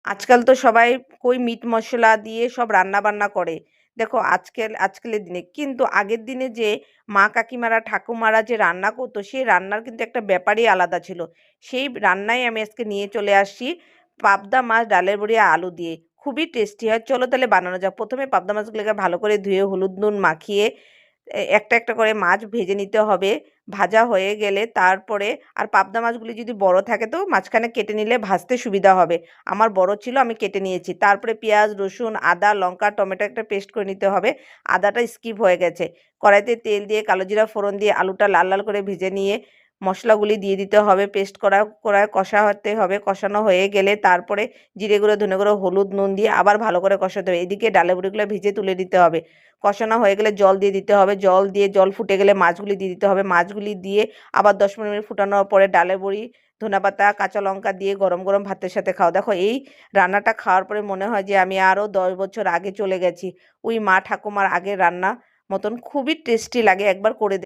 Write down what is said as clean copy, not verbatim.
আজকাল তো সবাই কই মিট মসলা দিয়ে সব রান্না বান্না করে। দেখো আজকালের দিনে কিন্তু আগের দিনে যে মা কাকিমারা ঠাকুমারা যে রান্না করতো সেই রান্নার কিন্তু একটা ব্যাপারই আলাদা ছিল। সেই রান্নাই আমি আজকে নিয়ে চলে আসছি পাবদা মাছ ডালের বড়ি আর আলু দিয়ে। খুবই টেস্টি হয়। চলো তাহলে বানানো যাক। প্রথমে পাবদা মাছগুলোকে ভালো করে ধুয়ে হলুদ নুন মাখিয়ে একটা একটা করে মাছ ভেজে নিতে হবে। ভাজা হয়ে গেলে তারপরে আর পাবদা মাছগুলি যদি বড় থাকে তো মাঝখানে কেটে নিলে ভাজতে সুবিধা হবে। আমার বড় ছিল আমি কেটে নিয়েছি। তারপরে পেঁয়াজ রসুন আদা লঙ্কা টমেটো একটা পেস্ট করে নিতে হবে। আদাটা স্কিপ হয়ে গেছে। কড়াইতে তেল দিয়ে কালো জিরা ফোড়ন দিয়ে আলুটা লাল লাল করে ভেজে নিয়ে মশলাগুলি দিয়ে দিতে হবে। পেস্ট করা কড়ায় কষাতে হবে। কষানো হয়ে গেলে তারপরে জিরে গুঁড়ো ধনে গুঁড়ো হলুদ নুন দিয়ে আবার ভালো করে কষাতে হবে। এদিকে ডালের বড়িগুলো ভেজে তুলে দিতে হবে। কষানো হয়ে গেলে জল দিয়ে দিতে হবে। জল দিয়ে জল ফুটে গেলে মাছগুলি দিয়ে দিতে হবে। মাছগুলি দিয়ে আবার ১০-১৫ মিনিট ফুটানোর পরে ডালের বড়ি ধনেপাতা কাঁচা লঙ্কা দিয়ে গরম গরম ভাতের সাথে খাও। দেখো এই রান্নাটা খাওয়ার পরে মনে হয় যে আমি আরও ১০ বছর আগে চলে গেছি। ওই মা ঠাকুমার আগের রান্না মতন খুবই টেস্টি লাগে। একবার করে